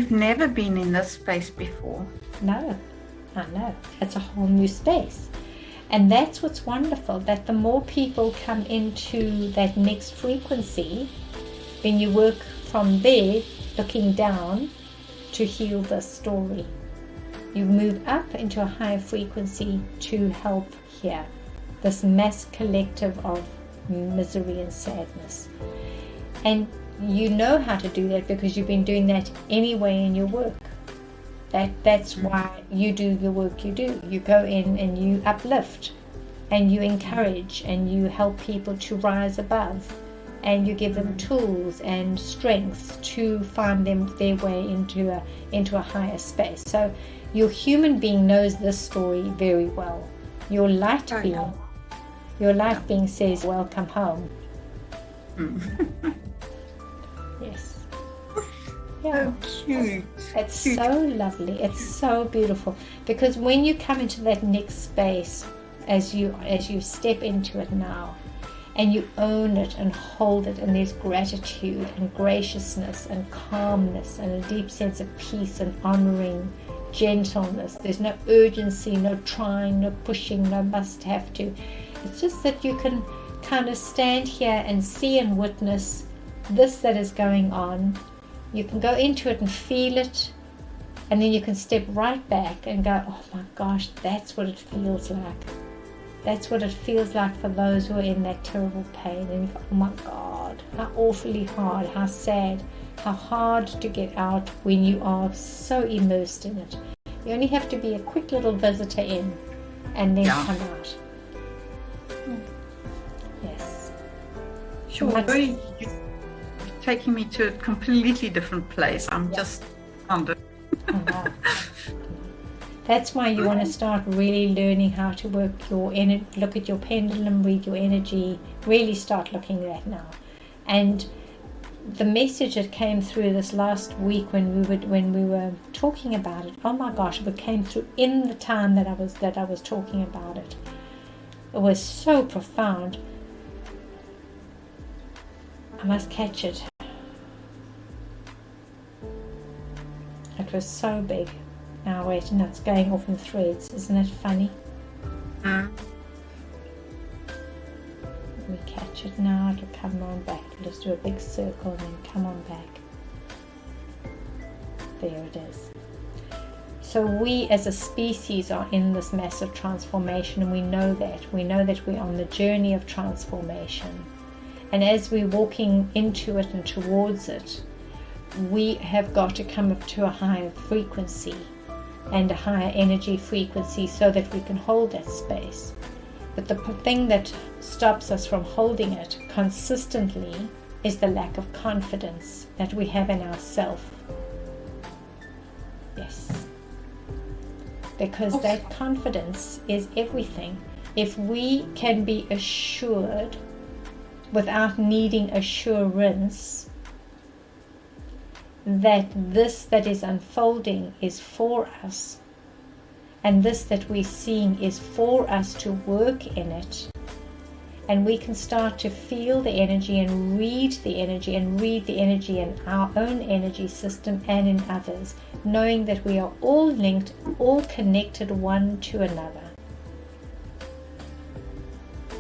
you've never been in this space before. No, I know. It's a whole new space. And that's what's wonderful, that the more people come into that next frequency, then you work from there, looking down, to heal this story. You move up into a higher frequency to help here, this mass collective of misery and sadness. And you know how to do that because you've been doing that anyway in your work. That's why you do the work you do. You go in and you uplift and you encourage and you help people to rise above, and you give them tools and strength to find their way into a higher space. So your human being knows this story very well. Your light being says, welcome home. Yes. Yeah. So cute. It's so lovely. It's so beautiful, because when you come into that next space, as you step into it now, and you own it and hold it, and there's gratitude and graciousness and calmness and a deep sense of peace and honoring, gentleness. There's no urgency, no trying, no pushing, no must have to. It's just that you can kind of stand here and see and witness this that is going on. You can go into it and feel it, and then you can step right back and go, oh my gosh, that's what it feels like. That's what it feels like for those who are in that terrible pain. And you go, oh my God, how awfully hard, how sad, how hard to get out when you are so immersed in it. You only have to be a quick little visitor in and then come out. Yes. Sure. You're taking me to a completely different place. I'm just under. Oh, wow. That's why you want to start really learning how to work your energy, look at your pendulum, read your energy, really start looking at that now. And the message that came through this last week when we were talking about it, oh my gosh, it came through in the time that I was talking about it. It was so profound. I must catch it. It was so big. Now wait, no, it's going off in threads. Isn't it funny? Let me catch it now. It'll come on back. Let's do a big circle and then come on back. There it is. So we as a species are in this massive transformation, and we know that. We know that we're on the journey of transformation. And as we're walking into it and towards it, we have got to come up to a higher frequency and a higher energy frequency so that we can hold that space. But the thing that stops us from holding it consistently is the lack of confidence that we have in ourselves. Yes. Because that confidence is everything. If we can be assured without needing assurance that this that is unfolding is for us, and this that we're seeing is for us to work in it, and we can start to feel the energy and read the energy in our own energy system and in others, knowing that we are all linked, all connected one to another.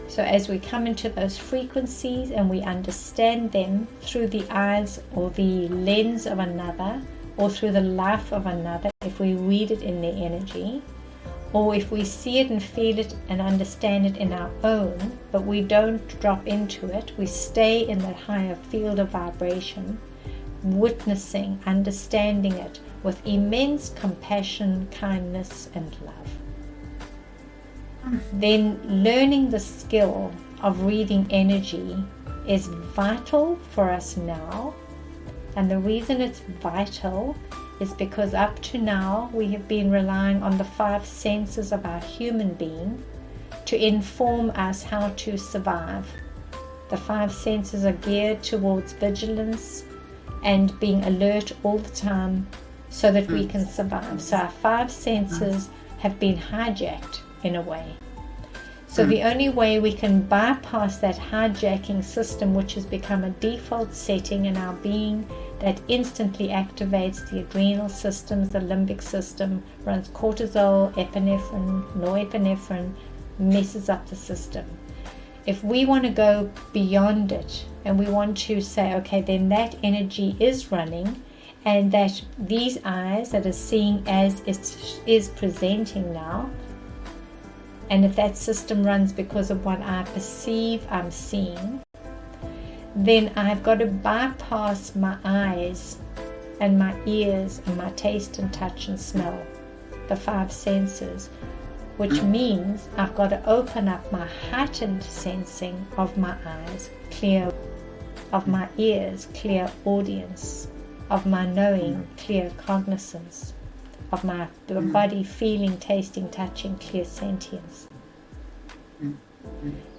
So as we come into those frequencies and we understand them through the eyes or the lens of another, or through the life of another, if we read it in their energy, or if we see it and feel it and understand it in our own, but we don't drop into it, we stay in that higher field of vibration, witnessing, understanding it with immense compassion, kindness, and love. Then learning the skill of reading energy is vital for us now. And the reason it's vital is because up to now we have been relying on the 5 senses of our human being to inform us how to survive. The 5 senses are geared towards vigilance and being alert all the time so that we can survive. So our 5 senses have been hijacked in a way. So the only way we can bypass that hijacking system, which has become a default setting in our being that instantly activates the adrenal systems, the limbic system, runs cortisol, epinephrine, norepinephrine, messes up the system. If we want to go beyond it and we want to say, okay, then that energy is running, and that these eyes that are seeing as it is presenting now, and if that system runs because of what I perceive I'm seeing, then I've got to bypass my eyes and my ears and my taste and touch and smell, the 5 senses, which means I've got to open up my heightened sensing of my eyes, clear, of my ears, clear audience, of my knowing, clear cognizance, of my body feeling, tasting, touching, clear sentience.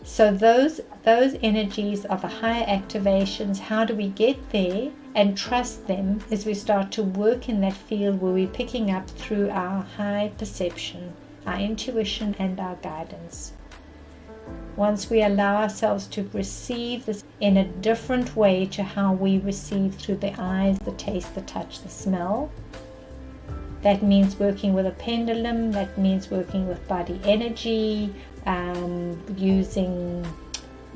So those energies of the higher activations, how do we get there and trust them as we start to work in that field where we're picking up through our high perception, our intuition and our guidance. Once we allow ourselves to receive this in a different way to how we receive through the eyes, the taste, the touch, the smell, that means working with a pendulum, that means working with body energy, using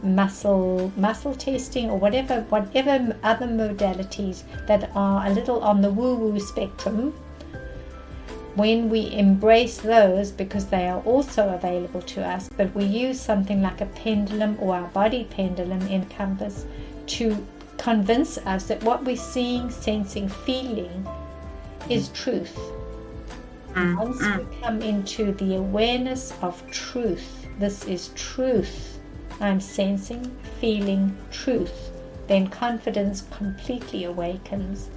muscle testing, or whatever other modalities that are a little on the woo-woo spectrum. When we embrace those, because they are also available to us, but we use something like a pendulum or our body pendulum in compass to convince us that what we're seeing, sensing, feeling is truth. Once we come into the awareness of truth, this is truth, I'm sensing, feeling truth, then confidence completely awakens.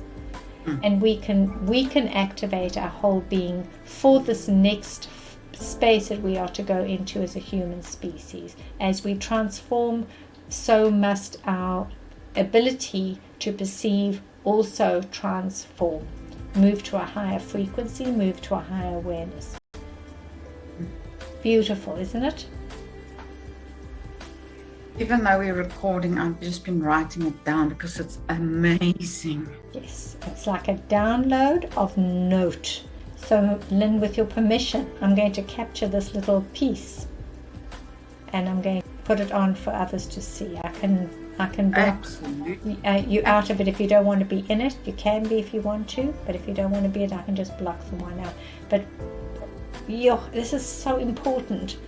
And we can activate our whole being for this next space that we are to go into as a human species. As we transform, so must our ability to perceive also transform. Move to a higher frequency, move to a higher awareness. Beautiful, isn't it? Even though we're recording, I've just been writing it down because it's amazing. Yes, it's like a download of note. So, Lynne, with your permission, I'm going to capture this little piece and I'm going to put it on for others to see. I can block you out of it if you don't want to be in it. You can be if you want to, but if you don't want to be in it, I can just block the one out. But this is so important.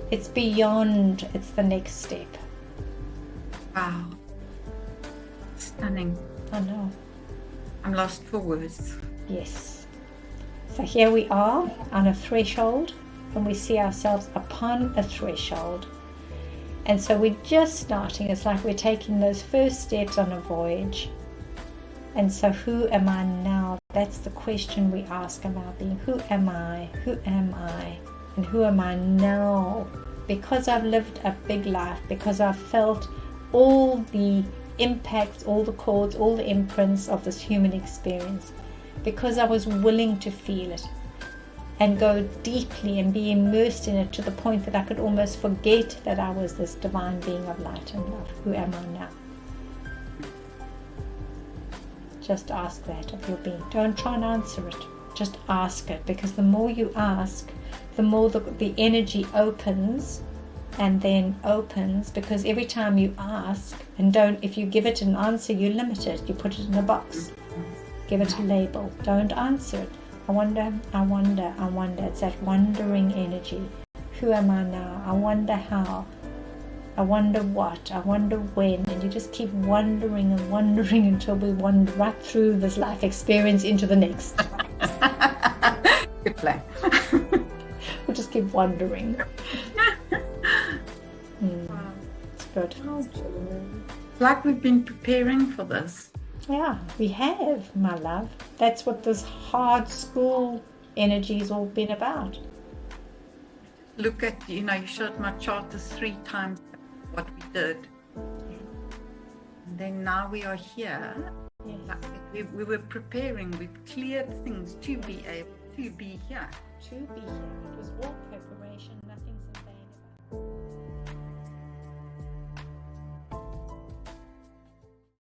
It's beyond, it's the next step. Wow. Stunning. I know. I'm lost for words. Yes. So here we are on a threshold, and we see ourselves upon a threshold. And so we're just starting. It's like we're taking those first steps on a voyage. And so who am I now? That's the question we ask of our being. Who am I? Who am I? And who am I now? Because I've lived a big life, because I've felt all the impacts, all the chords, all the imprints of this human experience, because I was willing to feel it and go deeply and be immersed in it to the point that I could almost forget that I was this divine being of light and love. Who am I now? Just ask that of your being. Don't try and answer it. Just ask it, because the more you ask, the more the energy opens and then opens, because every time you ask, and if you give it an answer, you limit it, you put it in a box, give it a label, don't answer it. I wonder, it's that wondering energy. Who am I now? I wonder how, I wonder what, I wonder when, and you just keep wondering and wondering until we wander right through this life experience into the next. Good play. We'll just keep wondering. It's good. It's like we've been preparing for this. Yeah, we have, my love. That's what this hard school energy's all been about. Look at, you showed my charters 3 times what we did. And then now we are here. Yes. Like we were preparing, we've cleared things to be able to be here. To be here. It was all preparation, nothing's in vain about it.